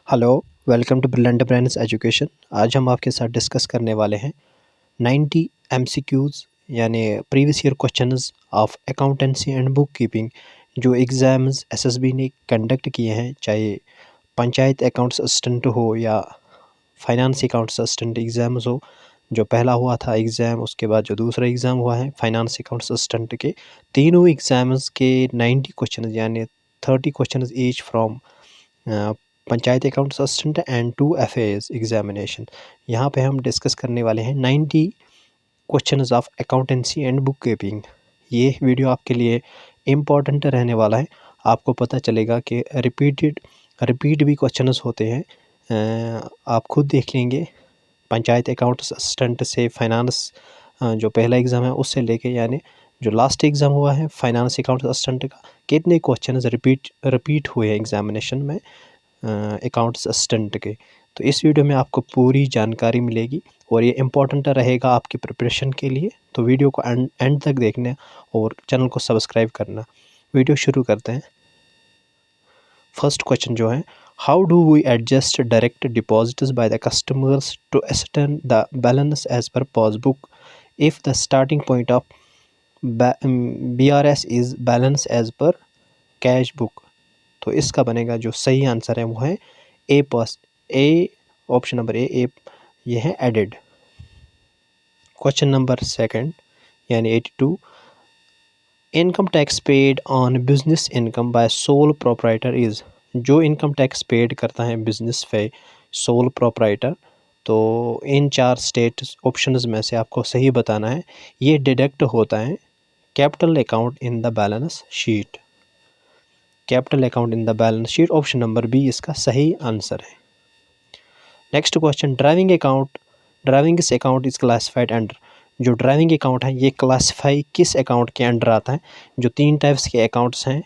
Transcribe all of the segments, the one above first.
Hello, welcome to brilliant brains education. आज हम आपके साथ डिस्कस करने वाले हैं 90 एमसीक्यूज़ यानी previous year questions of accountancy and book keeping जो एग्ज़ाम्स एसएसबी ने कंडक्ट किए हैं, चाहे पंचायत अकाउंट्स असिस्टेंट हो या फाइनेंस अकाउंट्स असिस्टेंट एग्ज़ाम्स हो। जो पहला हुआ था एग्ज़ाम, उसके बाद जो दूसरा एग्ज़ाम हुआ है फाइनेंस अकाउंट्स असिस्टेंट के, तीनों एग्ज़ाम्स के 90 क्वेश्चन यानी 30 question each from panchayat accounts assistant and 2 FAs examination. यहाँ पे हम डिस्कस करने वाले हैं 90 questions of accountancy and book keeping. ये वीडियो आपके लिए इम्पॉर्टेंट रहने वाला है। आपको पता चलेगा कि रिपीट भी क्वेश्चंस होते हैं। आप खुद देख लेंगे, पंचायत अकाउंट्स असिस्टेंट से फाइनेंस जो पहला एग्ज़ाम है उससे लेके यानी जो लास्ट एग्ज़ाम हुआ है फाइनेंस अकाउंट्स असिस्टेंट का, कितने क्वेश्चंस रिपीट हुए हैं एग्जामिनेशन में अकाउंट्स असिस्टेंट के। तो इस वीडियो में आपको पूरी जानकारी मिलेगी और ये इम्पोर्टेंट रहेगा आपकी प्रिपरेशन के लिए। तो वीडियो को एंड तक देखना और चैनल को सब्सक्राइब करना। वीडियो शुरू करते हैं। फर्स्ट क्वेश्चन जो है, how do we adjust direct deposits by the customers to ascertain the balance as per passbook if the starting point of BRS is balance as per cash book. तो इसका बनेगा जो सही आंसर है वो है ए, ऑप्शन नंबर ए, ये है एडेड। क्वेश्चन नंबर सेकंड यानी 82, income tax paid on business income by sole proprietor is. जो इनकम टैक्स पेड करता है बिजनेस पे सोल प्रोप्राइटर, तो इन 4 स्टेट ऑप्शंस में से आपको सही बताना है। ये डिडक्ट होता है capital account in the balance sheet. Capital account in the balance sheet, option number B इसका सही आंसर है। नेक्स्ट क्वेश्चन, ड्राइविंग इस अकाउंट इज क्लासिफाइड अंडर। जो ड्राइविंग अकाउंट है ये क्लासिफाई किस अकाउंट के अंडर आता है? जो 3 टाइप्स के अकाउंट्स हैं,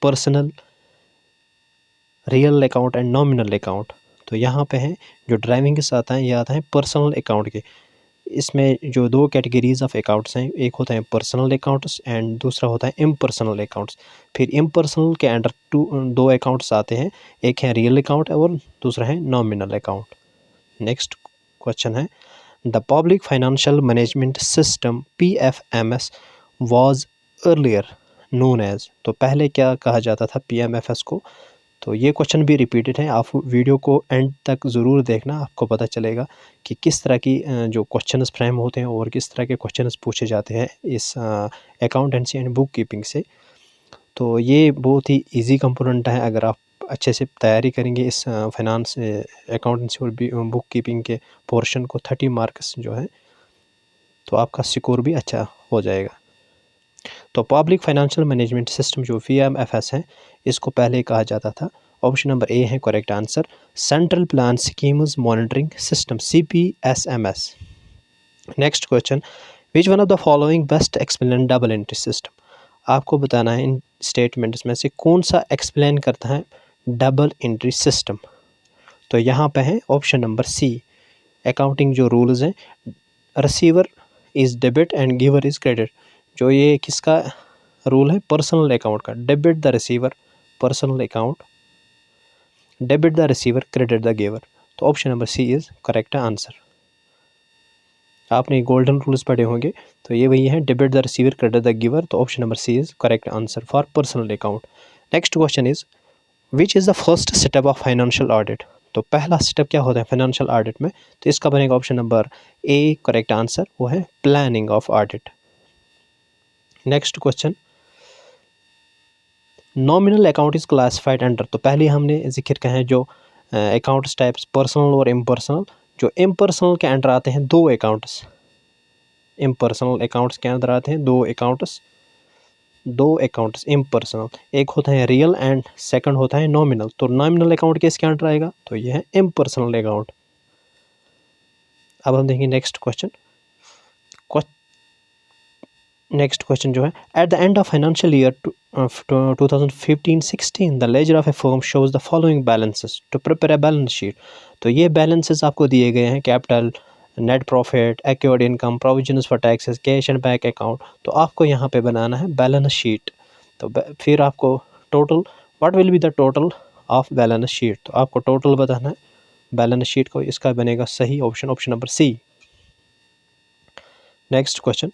personal, real account and nominal account. तो यहाँ पे है जो ड्राइविंग के आता है ये आता है पर्सनल अकाउंट के। इसमें जो 2 कैटेगरीज ऑफ अकाउंट्स हैं, एक होता है पर्सनल अकाउंट्स एंड दूसरा होता है इम्पर्सनल अकाउंट्स। फिर इम्पर्सनल के अंडर 2 अकाउंट्स आते हैं, एक है रियल अकाउंट और दूसरा है नॉमिनल अकाउंट। नेक्स्ट क्वेश्चन है, the public financial management system PFMS was earlier known as. तो पहले क्या कहा जाता था PMFS को? तो ये क्वेश्चन भी रिपीटेड है। आप वीडियो को एंड तक ज़रूर देखना, आपको पता चलेगा कि किस तरह की जो क्वेश्चंस फ्रेम होते हैं और किस तरह के क्वेश्चंस पूछे जाते हैं इस अकाउंटेंसी एंड बुक कीपिंग से। तो ये बहुत ही इजी कंपोनेंट है। अगर आप अच्छे से तैयारी करेंगे इस फाइनेंस अकाउंटेंसी और बुक कीपिंग के पोर्शन को, 30 मार्क्स जो है, तो आपका स्कोर भी अच्छा हो जाएगा। तो पब्लिक फाइनेंशियल मैनेजमेंट सिस्टम जो PMFS है, इसको पहले कहा जाता था, ऑप्शन नंबर ए है correct answer, central plan schemes monitoring system CPSMS। Next question, which one of the following best explain double entry system. आपको बताना है इन स्टेटमेंट्स में से कौन सा एक्सप्लेन करता है डबल एंट्री सिस्टम। तो यहाँ पे है ऑप्शन नंबर सी, अकाउंटिंग जो रूल्स हैं, receiver is debit and giver is credit. जो ये किसका रूल है? पर्सनल अकाउंट का। Debit the receiver personal account, debit the receiver credit the giver. तो option number C is correct answer. आपने golden rules पढ़े होंगे, तो ये वही है, debit the receiver credit the giver. तो option number C is correct answer for personal account. Next question is, which is the first step of financial audit. तो पहला स्टेप क्या होता है फाइनेंशियल ऑडिट में? तो इसका बनेगा option number A correct answer, वो है planning of audit. Next question, nominal account is classified under. तो पहले हमने जिक्र किया है जो अकाउंट्स टाइप्स पर्सनल और इम्पर्सनल। जो इम्पर्सनल के अंडर आते हैं 2 अकाउंट्स, इम्पर्सनल अकाउंट्स के अंदर आते हैं 2 अकाउंट्स इम्पर्सनल। एक होता है रियल एंड सेकंड होता है नॉमिनल। तो नॉमिनल अकाउंट किसके अंडर आएगा? तो ये है इम्पर्सनल अकाउंट। अब हम देखेंगे नेक्स्ट क्वेश्चन। नेक्स्ट क्वेश्चन जो है, at the end of financial year 2015-16 the ledger of a firm shows the following balances to prepare a balance sheet. तो ये बैलेंसेस आपको दिए गए हैं, capital, net profit, accrued income, provisions for taxes, cash and bank account. तो आपको यहाँ पे बनाना है बैलेंस शीट। तो फिर आपको total, what will be the total of balance sheet. तो आपको टोटल बताना है बैलेंस शीट को, इसका बनेगा सही option number C. Next question,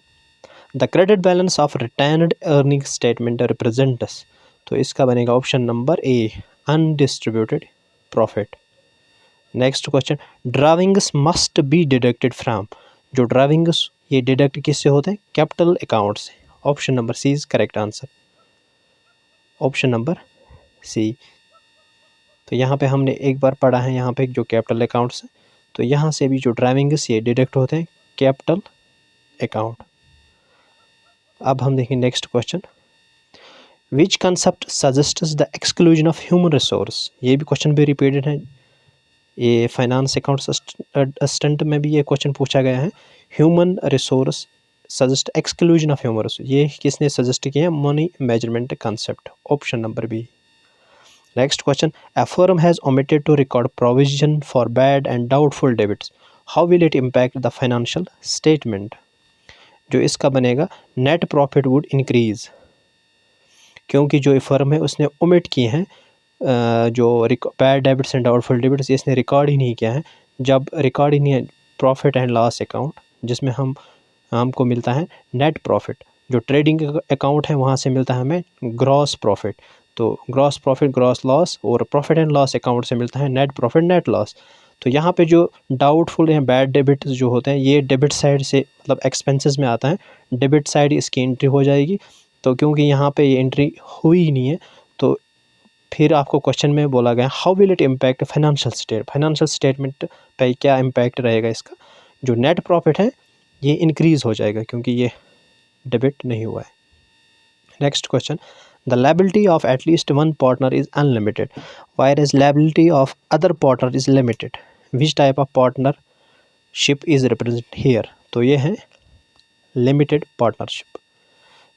the credit balance of retained earning statement represents. तो इसका बनेगा option number A, undistributed profit. Next question, drawings must be deducted from. जो ड्राविंग्स ये डिडक्ट किससे होते हैं? कैपिटल अकाउंट से। Option number C is correct answer, option number C. तो यहाँ पे हमने एक बार पढ़ा है यहाँ पे जो कैपिटल अकाउंट्स है, तो यहाँ से भी जो ड्राविंग्स ये डिडक्ट होते हैं कैपिटल अकाउंट। अब हम देखें next question, which concept suggests the exclusion of human resource. ये भी क्वेश्चन भी रिपीटेड है, ये फाइनेंस अकाउंट असिस्टेंट में भी ये क्वेश्चन पूछा गया है। Human resource suggest exclusion of human resource, ये किसने सजेस्ट किया? Money measurement concept, option number B. Next question, a firm has omitted to record provision for bad and doubtful debits. How will it impact the financial statement? जो इसका बनेगा net profit would increase, क्योंकि जो firm है उसने omit किए हैं जो bad debits and doubtful debits, इसने रिकॉर्ड ही नहीं किया है। जब रिकॉर्ड ही नहीं है प्रॉफिट एंड लॉस अकाउंट, जिसमें हमको मिलता है नेट प्रॉफिट, जो ट्रेडिंग अकाउंट है वहाँ से मिलता है हमें ग्रॉस प्रॉफिट। तो ग्रॉस प्रॉफिट ग्रॉस लॉस, और प्रॉफिट एंड लॉस अकाउंट से मिलता है नेट प्रॉफिट नेट लॉस। तो यहाँ पे जो डाउटफुल हैं बैड डेबिट जो होते हैं, ये डेबिट साइड से मतलब एक्सपेंसेस में आता है, डेबिट साइड इसकी एंट्री हो जाएगी। तो क्योंकि यहाँ पे ये एंट्री हुई ही नहीं है, तो फिर आपको क्वेश्चन में बोला गया how will it impact financial statement पे क्या इम्पैक्ट रहेगा इसका। जो नेट प्रॉफिट है ये इंक्रीज़ हो जाएगा क्योंकि ये डेबिट नहीं हुआ है। Next question, the liability of at least one partner is unlimited whereas liability of other partner is limited. Which type of partnership is represent here. तो ये है limited partnership.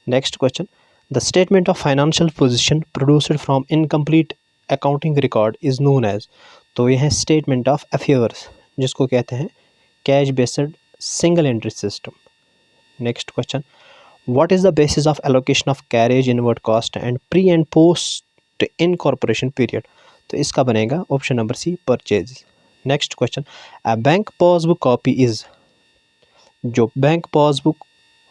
Next question, the statement of financial position produced from incomplete accounting record is known as. तो यह है statement of affairs, जिसको कहते हैं cash based single entry system. Next question, what is the basis of allocation of carriage inward cost and pre and post incorporation period. तो इसका बनेगा option number C, purchase. Next question, a bank passbook copy is. जो bank passbook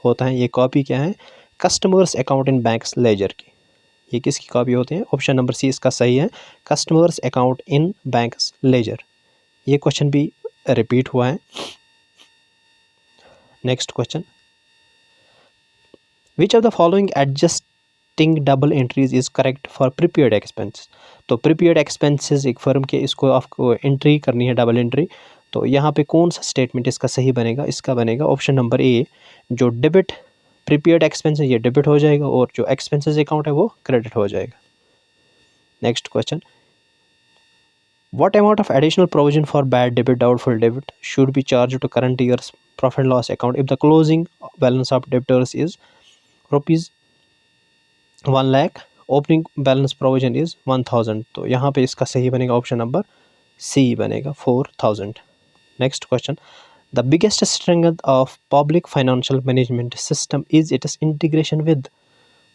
होता है ये copy क्या है? Customers account in banks ledger की। ये किसकी कॉपी होती है? ऑप्शन नंबर सी इसका सही है, customers account in banks ledger. ये क्वेश्चन भी रिपीट हुआ है। Next question, which of the following adjusting double entries is correct for prepaid expenses. तो प्रीपेड एक्सपेंसेस एक फर्म के, इसको आपको एंट्री करनी है डबल एंट्री। तो यहाँ पे कौन सा स्टेटमेंट इसका सही बनेगा? इसका बनेगा ऑप्शन नंबर ए, जो डेबिट प्रीपेड एक्सपेंस है ये डेबिट हो जाएगा और जो एक्सपेंसेस अकाउंट है वो क्रेडिट हो जाएगा। Next question, what amount of additional provision for bad debit doubtful debit should be charge to current year's profit loss account if the closing balance of debtors is ₹1 lakh, opening balance provision is 1000। तो यहाँ पे इसका सही बनेगा option number सी बनेगा 4000। Next question, the biggest strength of public financial management system is it's integration with.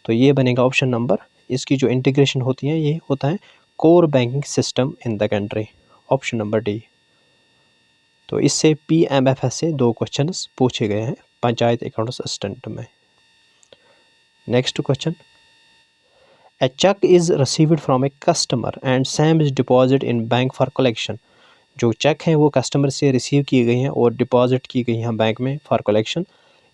तो ये बनेगा ऑप्शन नंबर, इसकी जो इंटीग्रेशन होती है ये होता है core banking system in the country, option number D. तो इससे PMFS से 2 क्वेश्चंस पूछे गए हैं पंचायत अकाउंट असिस्टेंट में। Next question, a check is received from a customer and same is deposited in bank for collection। जो चेक हैं वो कस्टमर से रिसीव की गई हैं और डिपॉजिट की गई हैं बैंक में for collection.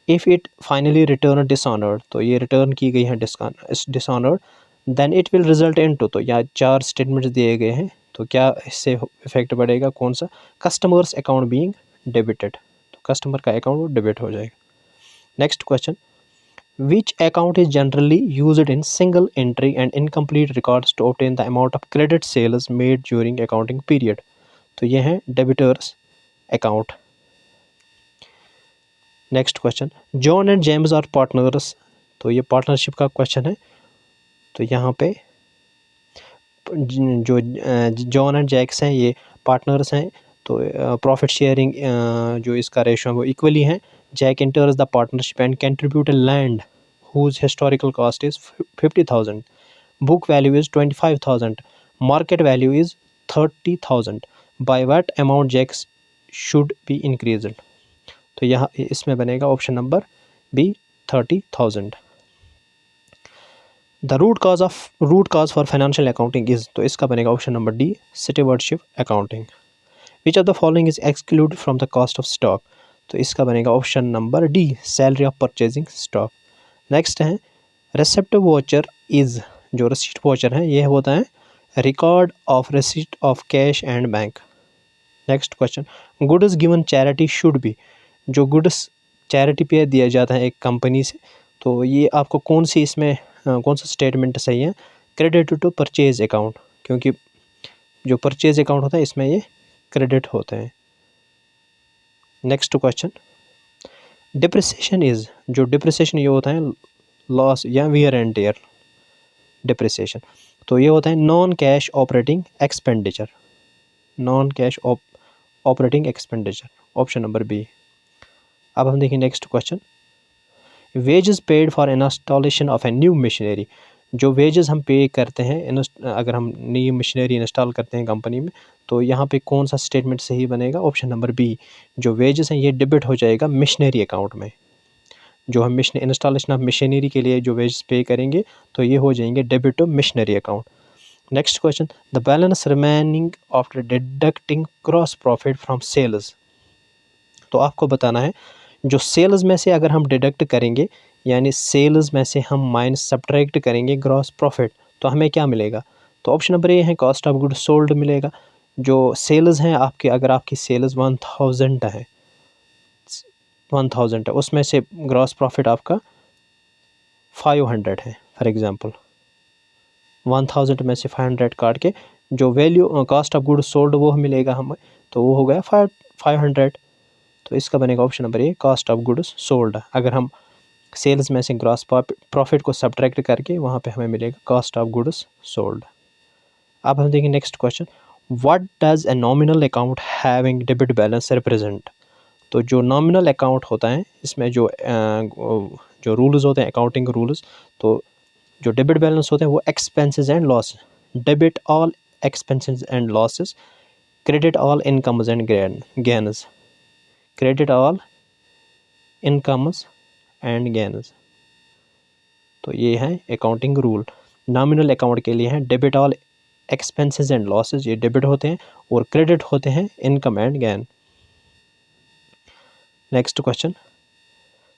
If it finally return dishonoured, तो ये रिटर्न की गई हैं dishonoured, then it will result in two. तो यहाँ 4 स्टेटमेंट्स दिए गए हैं, तो क्या इससे इफेक्ट पड़ेगा? कौन सा? कस्टमर्स अकाउंट बीइंग डेबिटेड, तो कस्टमर का अकाउंट वो डेबिट हो जाएगा। Next question, which account is generally used in single entry and incomplete records to obtain the amount of credit sales made during accounting period। तो ये है debtors account. Next question, John and James are partners. तो ये partnership का question है। तो यहाँ पे जो जॉन एंड जैक्स हैं ये पार्टनर्स हैं, तो प्रॉफिट शेयरिंग जो इसका रेशो है वो इक्वली है। Jack enters the partnership and contribute a land whose historical cost is 50,000, book value is 25,000, market value is 30,000, by what amount Jack's should be increased. तो यहाँ इसमें बनेगा option number B 30,000। The root cause for financial accounting is, तो इसका बनेगा option number D stewardship accounting. Which of the following is excluded from the cost of stock, तो इसका बनेगा option number D salary of purchasing stock. Next है receipt voucher is, जो receipt voucher है ये होता है record of receipt of cash and bank. Next question, goods given charity should be, जो गुड्स चैरिटी पे दिया जाता है एक कंपनी से, तो ये आपको कौन सी इसमें कौन सा स्टेटमेंट सही है, क्रेडिट टू परचेज अकाउंट, क्योंकि जो परचेज अकाउंट होता है इसमें ये क्रेडिट होते हैं। नेक्स्ट क्वेश्चन, डिप्रिसिएशन इज, जो डिप्रिसिएशन ये होता है लॉस या वियर एंड टेयर डिप्रिसिएशन, तो ये होता है non cash operating expenditure, non cash operating expenditure, option number B. अब हम देखें next question, wages paid for installation of a new machinery, जो वेजेस हम पे करते हैं अगर हम नई मशीनरी इंस्टॉल करते हैं कंपनी में, तो यहाँ पे कौन सा स्टेटमेंट सही बनेगा, ऑप्शन नंबर बी, जो वेजेस हैं ये डेबिट हो जाएगा मशीनरी अकाउंट में। जो हम इंस्टॉलेशन ऑफ मशीनरी के लिए जो वेजेस पे करेंगे तो ये हो जाएंगे debit to machinery account. Next question, the balance remaining after deducting gross profit from sales, तो आपको बताना है जो सेल्स में से अगर हम डिडक्ट करेंगे, यानी सेल्स में से हम माइनस सब्ट्रैक्ट करेंगे ग्रॉस प्रॉफिट, तो हमें क्या मिलेगा, तो ऑप्शन नंबर ए है कॉस्ट ऑफ गुड्स सोल्ड मिलेगा। जो सेल्स हैं आपके, अगर आपकी सेल्स 1000 है, 1000 है, उसमें से ग्रॉस प्रॉफिट आपका 500 है, फॉर एग्जांपल 1000 में से 500 काट के जो value cost of goods sold वो मिलेगा हमें, तो वो हो गया 500। तो इसका बनेगा option number A cost of goods sold. अगर हम सेल्स में से ग्रॉस प्रॉफिट को सब्ट्रैक्ट करके वहाँ पे हमें मिलेगा कॉस्ट ऑफ गुड्स सोल्ड। अब हम देखें next question, what does a nominal account having debit balance represent, तो जो नॉमिनल अकाउंट होता है इसमें जो रूल्स होते हैं अकाउंटिंग रूल्स, तो जो डेबिट बैलेंस होते हैं वो expenses and loss, debit all expenses and losses, credit all incomes and gains, credit all incomes and gains. तो ये है अकाउंटिंग रूल। नॉमिनल अकाउंट के लिए है debit all expenses and losses, ये डेबिट होते हैं, और क्रेडिट होते हैं income and gain. Next question,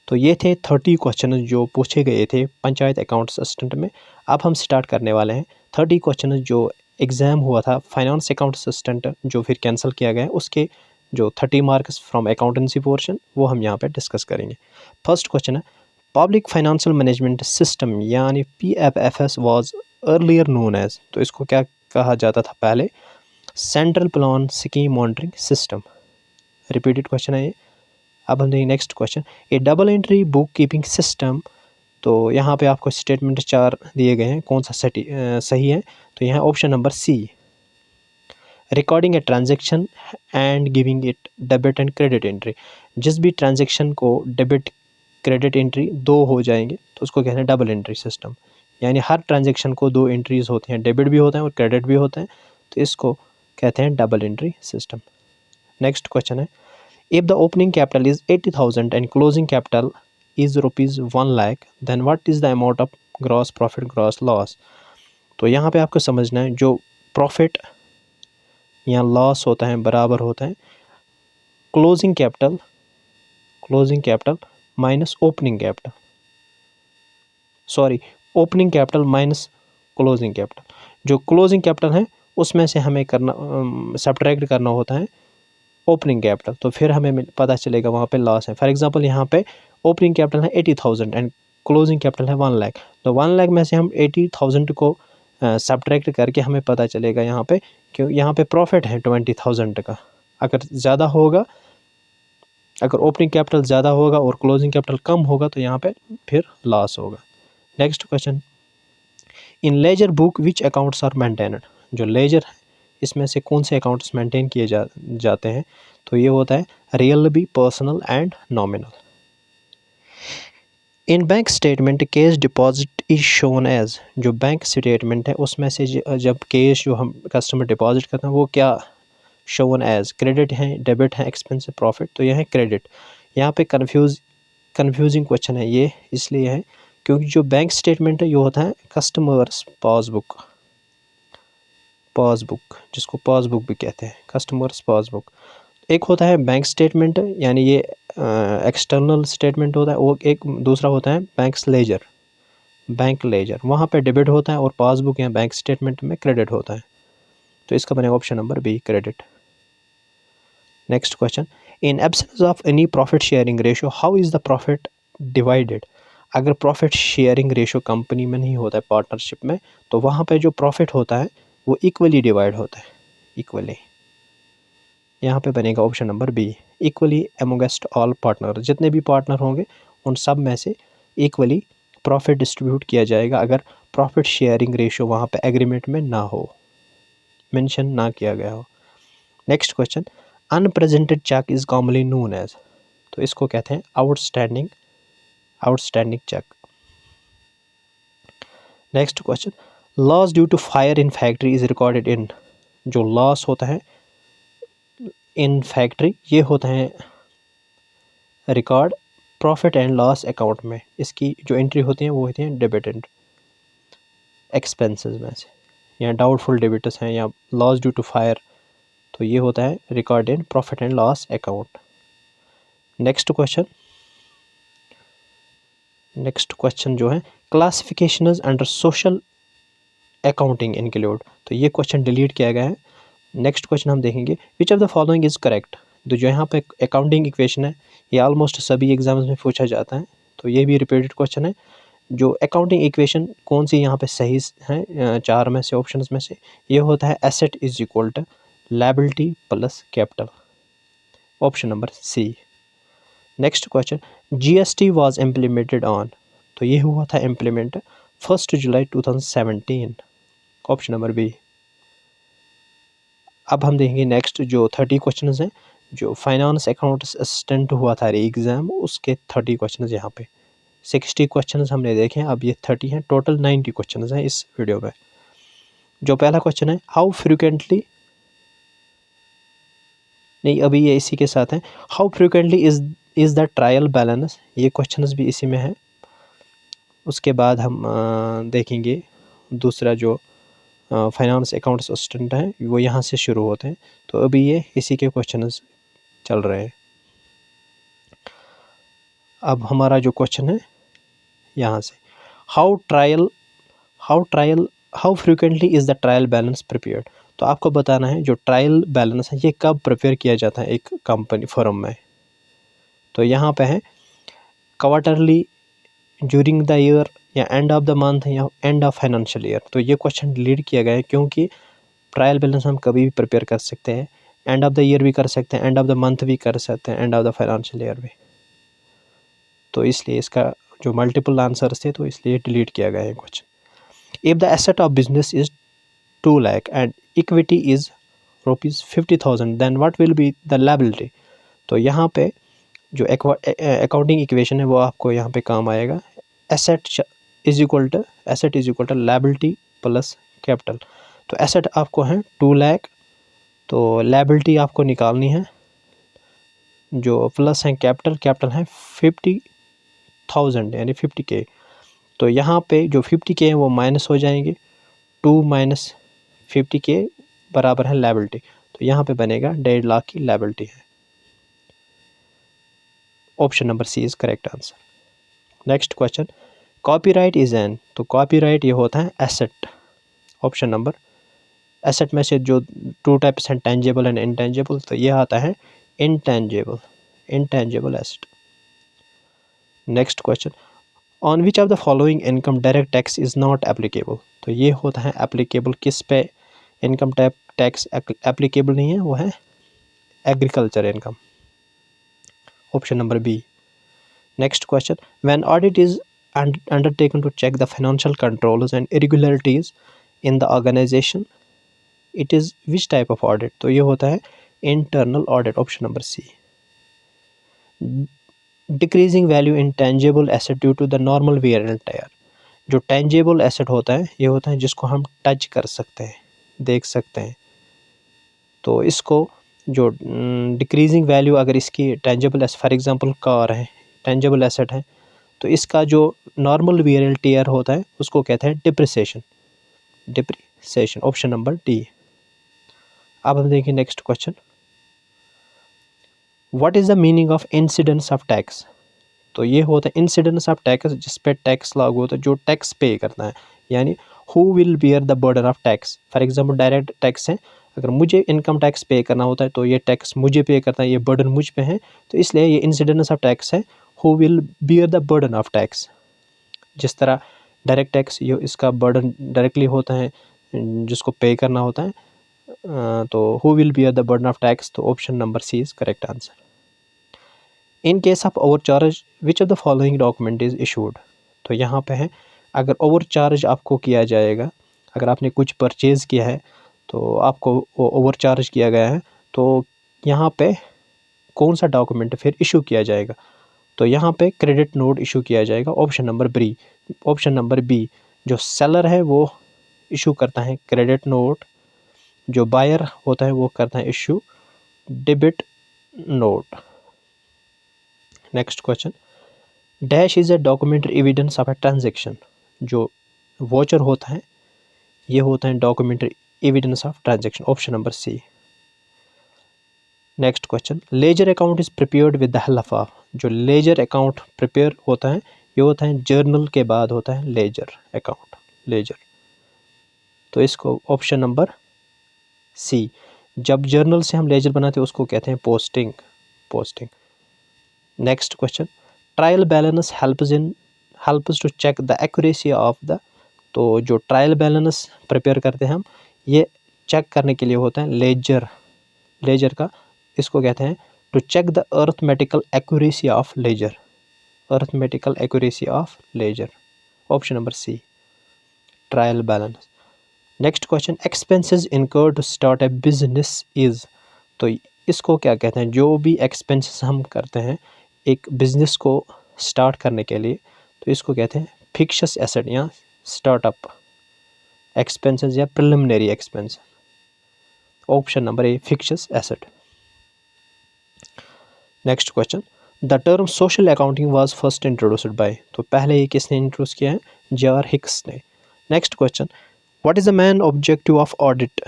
तो ये थे 30 क्वेश्चन जो पूछे गए थे पंचायत अकाउंट असिस्टेंट में। अब हम स्टार्ट करने वाले हैं 30 क्वेश्चन जो एग्ज़ाम हुआ था फाइनेंस अकाउंट असिस्टेंट, जो फिर कैंसिल किया गया, उसके जो 30 मार्क्स फ्रॉम अकाउंटेंसी पोर्शन वो हम यहाँ पे डिस्कस करेंगे। फर्स्ट क्वेश्चन है, पब्लिक फाइनेंशियल मैनेजमेंट सिस्टम यानी PFFS was earlier known as, तो इसको क्या कहा जाता था पहले, central plan scheme monitoring system. Repeated question है ये। अब हम देखें next question, a double entry book keeping system, तो यहाँ पे आपको स्टेटमेंट 4 दिए गए हैं, कौन सा सही है, तो यहाँ option number C, recording a transaction and giving it debit and credit entry, जिस भी ट्रांजेक्शन को डेबिट क्रेडिट एंट्री 2 हो जाएंगे तो उसको कहते हैं डबल एंट्री सिस्टम, यानी हर ट्रांजेक्शन को 2 एंट्रीज होती हैं, डेबिट भी होता है और क्रेडिट भी होता है, तो इसको कहते हैं double entry system. Next question है, if the opening capital is 80,000 and closing capital is ₹1 lakh, then what is the amount of gross profit gross loss, तो यहाँ पे आपको समझना है जो प्रॉफिट या लॉस होता है बराबर होता है closing capital minus opening capital, sorry opening capital minus closing capital. जो क्लोजिंग कैपिटल है उसमें से हमें सब्ट्रैक्ट करना होता है ओपनिंग कैपिटल, तो फिर हमें पता चलेगा वहाँ पे लॉस है। फॉर एग्जांपल यहाँ पे ओपनिंग कैपिटल है 80,000 एंड क्लोजिंग कैपिटल है 1 लाख, तो 1 लाख में से हम 80,000 को सब्ट्रैक्ट करके हमें पता चलेगा यहाँ पे, क्यों यहाँ पे प्रॉफिट है 20,000 का। अगर ज़्यादा होगा, अगर ओपनिंग कैपिटल ज़्यादा होगा और क्लोजिंग कैपिटल कम होगा तो यहाँ पे फिर लॉस होगा। Next question, in ledger book which accounts are maintained, जो लेजर है इसमें से कौन से अकाउंट्स मेंटेन किए जाते हैं, तो ये होता है real B, personal and nominal. In bank statement cash deposit is shown as, जो बैंक स्टेटमेंट है उसमें से जब कैश जो हम कस्टमर डिपॉजिट करते हैं वो क्या शोन एज, क्रेडिट है, डेबिट है, एक्सपेंस है, प्रॉफिट, तो यह है क्रेडिट। यहाँ पे कन्फ्यूजिंग क्वेश्चन है ये, इसलिए है क्योंकि जो बैंक स्टेटमेंट है ये होता है कस्टमर्स पासबुक जिसको पासबुक भी कहते हैं, कस्टमर्स पासबुक। एक होता है बैंक स्टेटमेंट यानी ये एक्सटर्नल स्टेटमेंट होता है, और एक दूसरा होता है बैंक लेजर, वहाँ पे डेबिट होता है और पासबुक या बैंक स्टेटमेंट में क्रेडिट होता है। तो इसका बनेगा option number B, credit. Next question, in absence of any profit sharing ratio how is the profit divided. अगर प्रॉफिट शेयरिंग रेशियो कंपनी में नहीं होता है, पार्टनरशिप में, तो वहाँ पे जो प्रॉफिट होता है वो इक्वली डिवाइड होता है, इक्वली। यहाँ पे बनेगा option number B, equally amongst all partner, जितने भी पार्टनर होंगे उन सब में से इक्वली प्रॉफिट डिस्ट्रीब्यूट किया जाएगा अगर प्रॉफिट शेयरिंग रेशियो वहाँ पे एग्रीमेंट में ना हो, मेंशन ना किया गया हो। Next question, unpresented cheque is commonly known as, तो इसको कहते हैं outstanding cheque. Next question, loss due to fire in factory is recorded in, जो लॉस होता है इन फैक्ट्री ये होता है record profit and loss account में, इसकी जो एंट्री होती है वो होती है डेबिट एंड एक्सपेंसेस में से, या डाउटफुल डेबिटर्स हैं या लॉस ड्यू टू फायर, तो ये होता है record in profit and loss account. Next question जो है, classifications under social accounting include, तो ये क्वेश्चन डिलीट किया गया है। नेक्स्ट क्वेश्चन हम देखेंगे, विच of the following is correct, तो जो यहाँ पे अकाउंटिंग इक्वेशन है ये ऑलमोस्ट सभी एग्जाम्स में पूछा जाता है, तो ये भी रिपीटेड क्वेश्चन है। जो अकाउंटिंग इक्वेशन कौन सी यहाँ पे सही है, चार में से ऑप्शंस में से, ये होता है asset is equal to liability plus capital, option number C. Next question, GST was implemented on, तो ये हुआ था इम्प्लीमेंट 1 जुलाई 2017, ऑप्शन नंबर बी। अब हम देखेंगे नेक्स्ट जो 30 क्वेश्चन हैं, जो फाइनेंस अकाउंट असिस्टेंट हुआ था एग्ज़ाम उसके 30 क्वेश्चन यहाँ पे, 60 क्वेश्चन हमने देखे हैं, अब ये 30 हैं, टोटल 90 क्वेश्चन हैं इस वीडियो में। जो पहला क्वेश्चन है, हाउ फ्रिक्वेंटली, नहीं अभी ये इसी के साथ है, how frequently is the trial balance, ये क्वेश्चन भी इसी में है। उसके बाद हम देखेंगे दूसरा जो फाइनेंस अकाउंट असिस्टेंट है वो यहाँ से शुरू होते हैं, तो अभी ये इसी के क्वेश्चंस चल रहे हैं। अब हमारा जो क्वेश्चन है यहाँ से, how frequently is the trial balance prepared, तो आपको बताना है जो ट्रायल बैलेंस है ये कब प्रिपेयर किया जाता है एक कंपनी फर्म में, तो यहाँ पे है क्वार्टरली, ड्यूरिंग द ईयर, या एंड ऑफ द मंथ, या एंड ऑफ फाइनेंशियल ईयर, तो ये क्वेश्चन डिलीट किया गया है क्योंकि ट्रायल बैलेंस हम कभी भी प्रिपेयर कर सकते हैं, एंड ऑफ द ईयर भी कर सकते हैं, एंड ऑफ द मंथ भी कर सकते हैं, end of the financial year भी, तो इसलिए इसका जो मल्टीपल आंसर्स थे तो इसलिए डिलीट किया गया है question. If the asset of business is 2 lakh and equity is ₹50,000 then what will be the liability, तो यहाँ पे जो अकाउंटिंग इक्वेशन है वो आपको यहाँ पे काम आएगा, asset is equal to liability plus capital, तो एसेट आपको है 2 लाख, तो लायबिलिटी आपको निकालनी है, जो प्लस है कैपिटल है 50,000 यानी 50K, तो यहाँ पे जो 50K है वो माइनस हो जाएंगे, 2 माइनस 50K बराबर है लायबिलिटी, तो यहाँ पे बनेगा 1.5 लाख की लायबिलिटी है, option number C is correct answer. Next question, copyright is an, तो कॉपीराइट ये होता है एसेट, ऑप्शन नंबर, एसेट में से जो 2 टाइप्स हैं टेंजेबल एंड इनटेंजेबल, तो ये आता है intangible asset. Next question, on which of the following income direct tax is not applicable, तो ये होता है एप्लीकेबल किस पे इनकम टैक्स एप्लीकेबल नहीं है, वो है agriculture income, option number B. Next question, when audit is undertaken to check the financial controls and irregularities in the organization, it is which type of audit, तो ये होता है internal audit, option number C. Decreasing value in tangible asset due to the normal wear and tear. जो tangible asset होता है ये होता है जिसको हम टच कर सकते हैं, देख सकते हैं। तो इसको जो डिक्रीजिंग वैल्यू अगर इसकी tangible asset, for example car है, टेंजेबल एसेट है, तो इसका जो नॉर्मल वेयर एंड टेयर होता है उसको कहते हैं depreciation. Depreciation, option number D. अब हम देखिए next question, what is the meaning of incidence of tax. तो ये होता है इंसिडेंस ऑफ टैक्स, जिस पे टैक्स लागू होता है, जो टैक्स पे करता है, यानी who will bear the burden of tax. For example direct tax है, अगर मुझे इनकम टैक्स पे करना होता है तो ये टैक्स मुझे पे करता है, ये बर्डन मुझ पे है, तो इसलिए ये इंसिडेंस ऑफ टैक्स है, who will bear the burden of tax. जिस तरह डायरेक्ट टैक्स ये इसका बर्डन डायरेक्टली होता है जिसको पे करना होता है, तो who will bear the burden of tax, तो option number C is correct answer. In case of overcharge which of the following document is issued. तो यहाँ पे है, अगर ओवर चार्ज आपको किया जाएगा, अगर आपने कुछ परचेज़ किया है तो आपको ओवर चार्ज किया गया है, तो यहाँ पे कौन सा डॉक्यूमेंट फिर इशू किया जाएगा। तो यहाँ पे क्रेडिट नोट इशू किया जाएगा, ऑप्शन नंबर बी। जो सेलर है वो इशू करता है क्रेडिट नोट, जो बायर होता है वो करता है issue debit note. Next question, dash is a documentary evidence of a transaction. जो वोचर होता है ये होता है documentary evidence of transaction, option number C. Next question, ledger account is prepared with the help of. जो ledger account prepare होता है ये होता है जर्नल के बाद होता है लेजर अकाउंट, लेजर। तो इसको ऑप्शन नंबर सी, जब जर्नल से हम लेजर बनाते हैं उसको कहते हैं posting. Next question, trial balance helps to check the accuracy of the. तो जो ट्रायल बैलेंस प्रिपेयर करते हैं हम, ये चेक करने के लिए होता है लेजर का, इसको कहते हैं to check the arithmetical accuracy of ledger, option number C, trial balance. Next question, expenses incurred to start a business is. तो इसको क्या कहते हैं, जो भी एक्सपेंसेस हम करते हैं एक बिजनेस को स्टार्ट करने के लिए, तो इसको कहते हैं फिक्स्ड एसेट या स्टार्टअप एक्सपेंसेस या preliminary expense, option number A, fixed asset. Next question, the term social accounting was first introduced by. तो पहले ये किसने इंट्रोड्यूस किया है, J.R. हिक्स ने। Next question, what is the main objective of audit.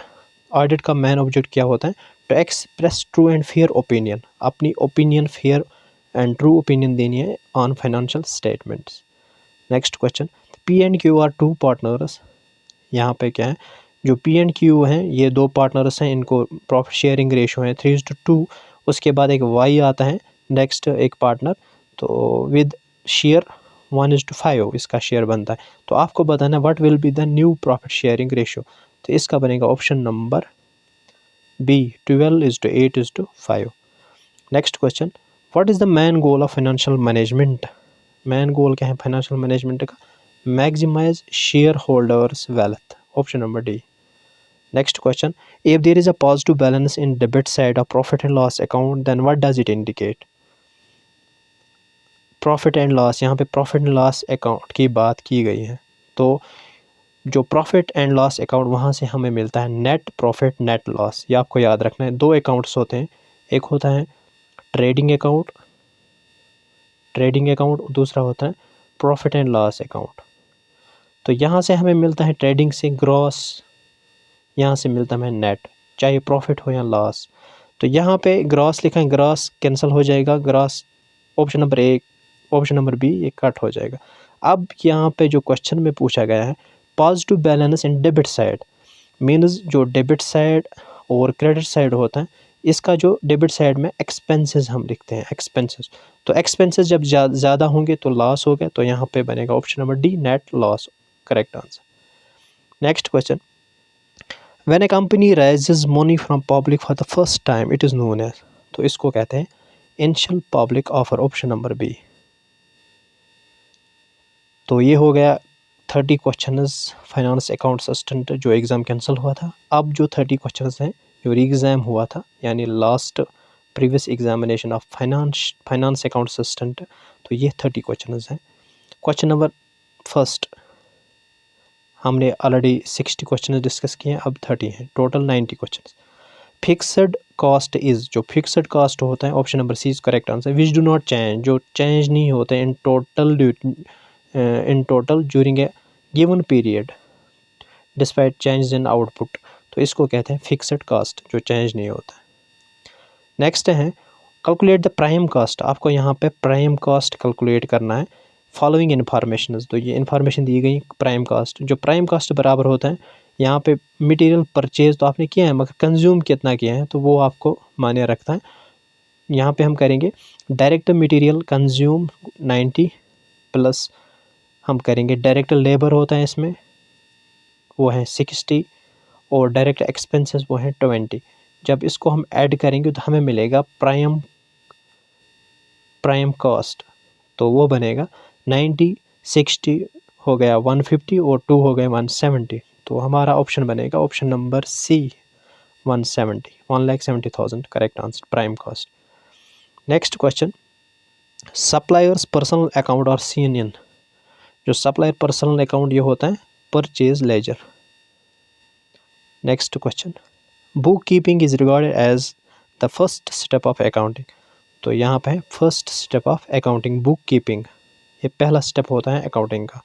Audit का main object क्या होता है, to express true and fair opinion, अपनी opinion fair and true opinion देनी है on financial statements. Next question, P&Q are two partners. यहाँ पे क्या है, जो P&Q हैं ये दो पार्टनर्स हैं, इनको प्रॉफिट शेयरिंग रेशो है 3:2। उसके बाद एक Y आता है नेक्स्ट एक पार्टनर, तो विद शेयर 1:5 इसका शेयर बनता है। तो आपको बताना what will be the new profit sharing ratio, तो इसका बनेगा option number B, 12:8:5। Next question, what is the main goal of financial management. Main goal क्या है फाइनेंशियल मैनेजमेंट का, maximise shareholders wealth, option number D. Next question, if there is a positive balance in debit side of profit and loss account then what does it indicate. Profit and loss, यहाँ पे profit and loss account की बात की गई है, तो जो profit and loss account वहाँ से हमें मिलता है नेट प्रॉफिट नेट लॉस। ये आपको याद रखना है, दो अकाउंट्स होते हैं, एक होता है ट्रेडिंग अकाउंट, दूसरा होता है प्रॉफिट एंड लॉस अकाउंट। तो यहाँ से हमें मिलता है ट्रेडिंग से ग्रॉस, यहाँ से मिलता है हमें नेट, चाहे प्रॉफिट हो या लॉस। तो यहाँ पे ग्रॉस लिखा है, ग्रॉस कैंसिल हो जाएगा, gross option number A, option number B ये कट हो जाएगा। अब यहाँ पे जो क्वेश्चन में पूछा गया है positive balance in debit side, means जो डेबिट साइड और क्रेडिट साइड होता है, इसका जो डेबिट साइड में एक्सपेंसेस हम लिखते हैं एक्सपेंसेस, तो एक्सपेंसेस जब ज़्यादा होंगे तो लॉस हो गया, तो यहाँ पे बनेगा option number D, net loss, correct answer. Next question, when a company raises money from public for the first time it is known as. तो इसको कहते हैं initial public offer, option number B. तो ये हो गया 30 क्वेश्चंस फाइनेंस अकाउंट असिस्टेंट जो exam cancel हुआ था। अब जो 30 क्वेश्चंस हैं जो री एग्ज़ाम हुआ था, यानी last previous examination of finance account assistant. तो ये 30 क्वेश्चन हैं। क्वेश्चन नंबर फर्स्ट हमने ऑलरेडी 60 क्वेश्चन डिस्कस किए हैं, अब 30 हैं, total 90 question. Fixed cost is, जो फिक्स्ड कॉस्ट होता है, option number C is correct answer. Which do not change, जो चेंज नहीं होते in total during a given period despite change in output, तो इसको कहते हैं फिक्स्ड कॉस्ट, जो चेंज नहीं होता। नेक्स्ट है कैलकुलेट द प्राइम कॉस्ट। आपको यहाँ पे प्राइम कॉस्ट कैलकुलेट करना है। फॉलोइंग इन्फॉर्मेशन, तो ये इन्फॉर्मेशन दी गई प्राइम कॉस्ट। जो प्राइम कॉस्ट बराबर होता है, यहाँ पे मटेरियल परचेज तो आपने किया है, मगर कंज्यूम कितना किया है तो वो आपको मान्य रखता है। यहाँ पे हम करेंगे डायरेक्ट मटेरियल कंज्यूम 90 प्लस हम करेंगे डायरेक्ट लेबर होता है इसमें, वो है 60, और डायरेक्ट एक्सपेंसेस वो है 20। जब इसको हम ऐड करेंगे तो हमें मिलेगा प्राइम कॉस्ट, तो वो बनेगा 90, 60 हो गया 150 और 2 हो गए 170। तो हमारा ऑप्शन बनेगा option number C 170, 1,70,000 correct answer prime cost. Next question, suppliers personal account और सीनियन। जो सप्लायर पर्सनल अकाउंट ये होता है purchase ledger. Next question, book keeping is regarded as the first step of accounting. तो यहाँ पे है first step of accounting, book keeping, ये पहला स्टेप होता है अकाउंटिंग का।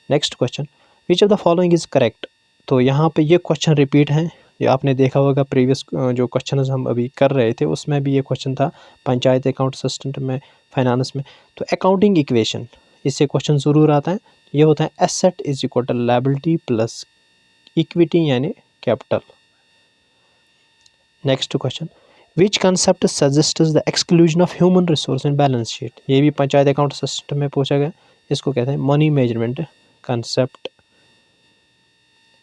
Next question, which of the following is correct. तो यहाँ पे ये क्वेश्चन रिपीट है, ये आपने देखा होगा प्रीवियस जो क्वेश्चन हम अभी कर रहे थे उसमें भी ये क्वेश्चन था पंचायत अकाउंट असिस्टेंट में, फाइनेंस में। तो अकाउंटिंग इक्वेशन, इससे क्वेश्चन ज़रूर आता है, ये होता है asset is equal to liability plus equity यानी capital. Next question, which concept suggests the exclusion of human resource in balance sheet. ये भी पंचायत अकाउंट सिस्टम में पूछा गया, इसको कहते हैं money management concept.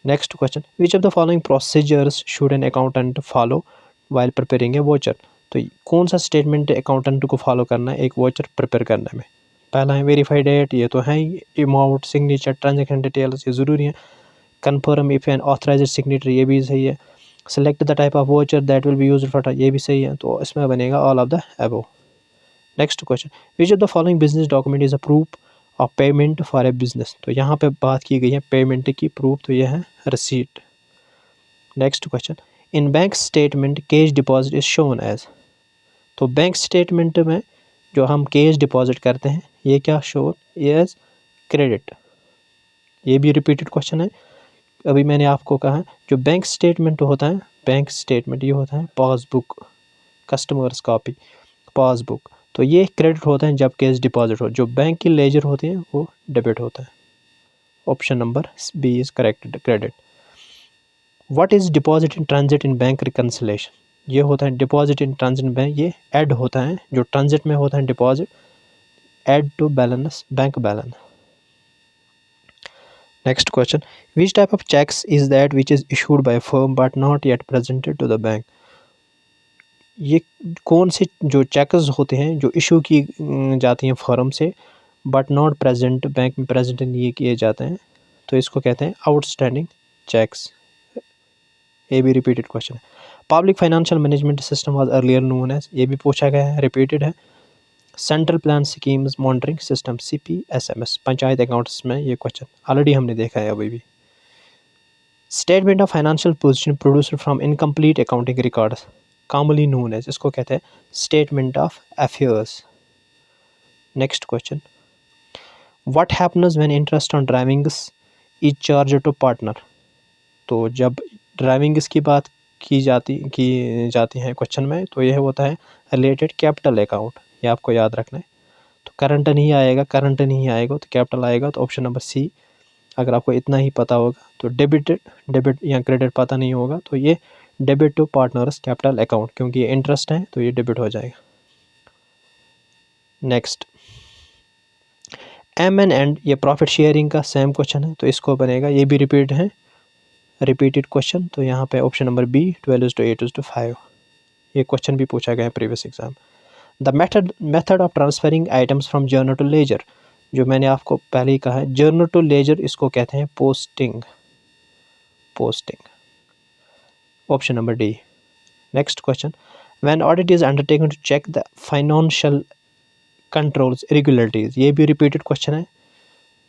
Next question, which of the following procedures should an accountant follow while preparing A voucher. तो कौन सा स्टेटमेंट अकाउंटेंट को फॉलो करना है एक वोचर प्रिपेयर करने में। पहला है वेरीफाइड डेट, ये तो है ही, अमाउंट, सिग्नेचर, ट्रांजेक्शन डिटेल्स, ये ज़रूरी है। Confirm if N authorised signatory, ये भी सही है। Select the type of voucher that will be used for, ये भी सही है, तो इसमें बनेगा all of the above. Next question, which of the following business document is a proof of payment for a business. तो यहाँ पे बात की गई है पेमेंट की प्रूफ, तो यह है receipt. Next question, in bank statement cash deposit is shown as. तो बैंक स्टेटमेंट में जो हम कैश डिपॉजिट करते हैं ये क्या शो एज क्रेडिट। ये भी रिपीटेड क्वेश्चन है, अभी मैंने आपको कहा जो बैंक स्टेटमेंट होता है, बैंक स्टेटमेंट ये होता है पासबुक, कस्टमर्स कॉपी, पासबुक, तो ये क्रेडिट होता है जब कैश डिपॉजिट हो। जो बैंक की लेजर होती है वो डेबिट होता है। Option number B is correct, credit. What is deposit in transit in bank reconciliation. ये होता है डिपॉजिट इन ट्रांजिट बैंक, ये ऐड होता है, जो ट्रांजिट में होता है deposit add to balance bank balance. Next question, which type of cheques is that which is issued by firm but not yet presented to the bank. ये कौन से जो चेक्स होते हैं जो इशू की जाती हैं फर्म से बट नॉट प्रेजेंट, बैंक में प्रेजेंट नहीं किए जाते हैं, तो इसको कहते हैं आउटस्टैंडिंग चेक्स। ये भी रिपीटेड क्वेश्चन है। Public financial management system was earlier known as, ये भी पूछा गया है, रिपीटेड है। Central plan schemes monitoring system CPSMS, panchayat accounts में ये क्वेश्चन ऑलरेडी हमने देखा है अभी भी। Statement of financial position produced from incomplete accounting records, commonly known as, इसको कहते हैं statement of affairs. Next question, what happens when interest on drawings is charge to partner. तो जब ड्राइविंग्स की बात की जाती है क्वेश्चन में, तो यह होता है रिलेटेड कैपिटल अकाउंट, ये आपको याद रखना है। तो करंट नहीं आएगा, तो कैपिटल आएगा, तो ऑप्शन नंबर सी। अगर आपको इतना ही पता होगा तो डेबिट या क्रेडिट पता नहीं होगा तो ये debit to partners capital account, क्योंकि ये इंटरेस्ट है तो ये डेबिट हो जाएगा। नेक्स्ट, M&N, ये प्रॉफिट शेयरिंग का सेम क्वेश्चन है, तो इसको बनेगा, ये भी रिपीट है, रिपीटेड क्वेश्चन, तो यहाँ पे ऑप्शन नंबर बी 12:8:5, ये क्वेश्चन भी पूछा गया है previous exam. The method of transferring items from journal to ledger, जो मैंने आपको पहले ही कहा है जर्नल टू लेजर, इसको कहते हैं posting. Option number D. Next question, when audit is undertaken to check the financial controls regulatories, ये भी रिपीटेड क्वेश्चन है,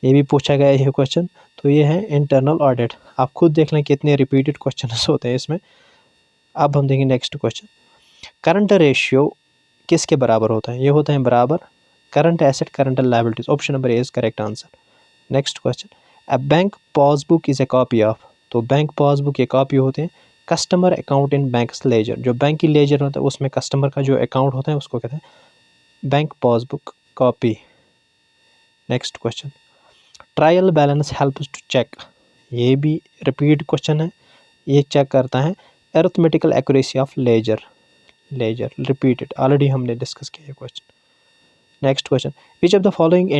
ये भी पूछा गया है क्वेश्चन। तो ये है इंटरनल ऑडिट, आप खुद देख लें कितने रिपीटेड क्वेश्चन होते हैं इसमें। अब हम देखेंगे नेक्स्ट क्वेश्चन, करंट रेशियो किसके बराबर होता है? ये होता है बराबर current asset current liabilities, option number A is correct answer. Next question, a bank passbook is a copy of, तो बैंक पासबुक ये कॉपी होते हैं customer account in banks ledger, जो बैंक की लेजर होता है उसमें कस्टमर का जो अकाउंट होता है उसको कहते हैं bank passbook copy. Next question, trial balance helps to check, ये भी रिपीट क्वेश्चन है, ये चेक करता है arithmetical accuracy of ledger, ledger repeated, already हमने डिस्कस किया question. Next question, which of the following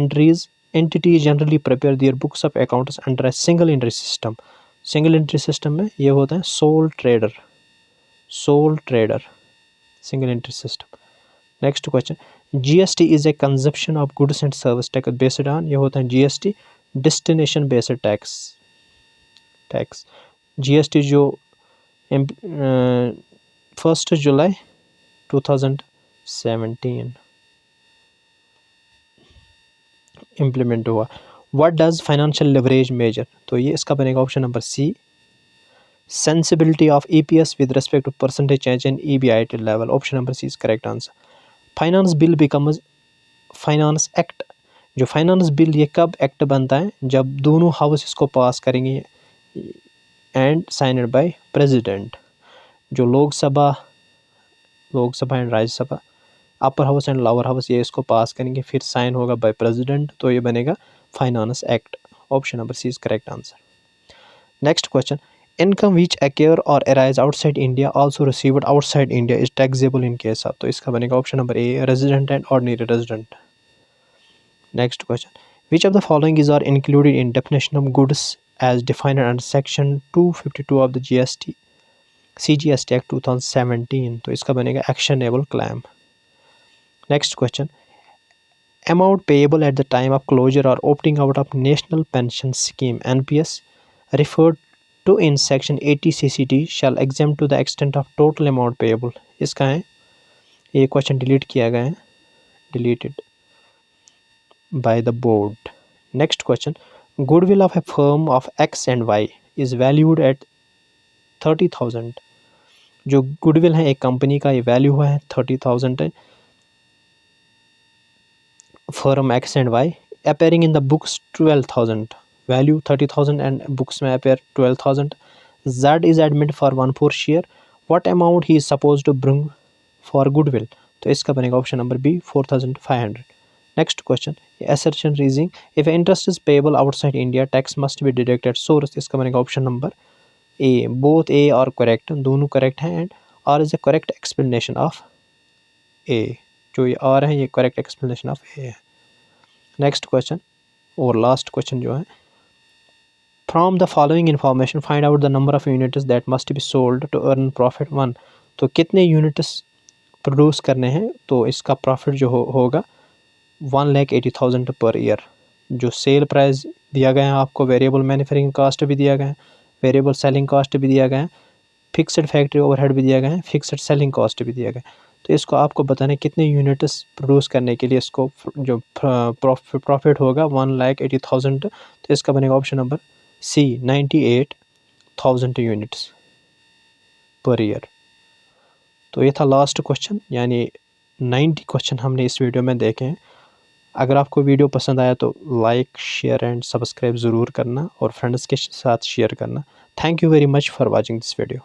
entity generally prepare their books of accounts under a single entry system, single entry system में ये होता है sole trader, sole trader single entry system. Next question, GST is a consumption of goods and service tax based on, ये होता है GST destination based tax, tax GST जो 1 जुलाई 2017 implement हुआ। What does financial leverage measure, तो ये इसका बनेगा option number C, sensibility of EPS with respect to percentage change in EBIT level, option number C is correct answer. Finance bill becomes finance act, जो finance bill ये कब act बनता है? जब दोनों हाउस इसको पास करेंगे एंड साइनड बाय प्रेसिडेंट, जो Lok Sabha and Rajya Sabha, upper house and lower house ये इसको पास करेंगे, फिर साइन होगा बाय प्रेसिडेंट, तो ये बनेगा finance act, option number C is correct answer. Next question, income which accrue or arise outside India also received outside India is taxable in case of, तो इसका बनेगा option number A resident and ordinary resident. Next question, which of the following is are included in definition of goods as defined under section 252 of the GST CGST Act 2017, तो इसका बनेगा actionable claim. Next question, amount payable at the time of closure or opting out of national pension scheme NPS referred to in section 80 CCT shall exempt to the extent of total amount payable, इसका है ये question delete किया गया है, deleted by the board. Next question, goodwill of a firm of X and Y is valued at 30,000, जो goodwill है एक company का ये वैल्यू है 30,000 है, firm X and Y appearing in the books 12,000, value 30,000 and books में appear 12,000। Z is admitted for 1/4 share, what amount he is supposed to bring for goodwill, तो इसका बनेगा option number B 4,500। Next question, assertion reasoning, if interest is payable outside India tax must be deducted source, इसका बनेगा option number A, both A और correct, दोनों correct हैं and R is a correct explanation of A, जो ये are है ये correct explanation of A है। नेक्स्ट क्वेश्चन और लास्ट क्वेश्चन जो है, from the following information find out the number of units that must be sold to earn profit 1, तो कितने यूनिट्स प्रोड्यूस करने हैं तो इसका प्रॉफिट जो होगा 1,80,000 पर ईयर। जो सेल प्राइस दिया गया है आपको, वेरिएबल मैन्युफैक्चरिंग कॉस्ट भी दिया गया है, वेरिएबल सेलिंग कॉस्ट भी दिया गया है, फिक्स्ड फैक्ट्री ओवरहेड भी दिया गया है, फिक्स्ड सेलिंग कॉस्ट भी दिया गया है, तो इसको आपको बताना है कितने यूनिट्स प्रोड्यूस करने के लिए इसको जो प्रॉफिट होगा 1,80,000, तो इसका बनेगा option number C 98,000 units per year. तो ये था लास्ट क्वेश्चन, यानी 90 क्वेश्चन हमने इस वीडियो में देखे हैं। अगर आपको वीडियो पसंद आया तो लाइक शेयर एंड सब्सक्राइब ज़रूर करना और फ्रेंड्स के साथ शेयर करना। Thank you very much for watching this video.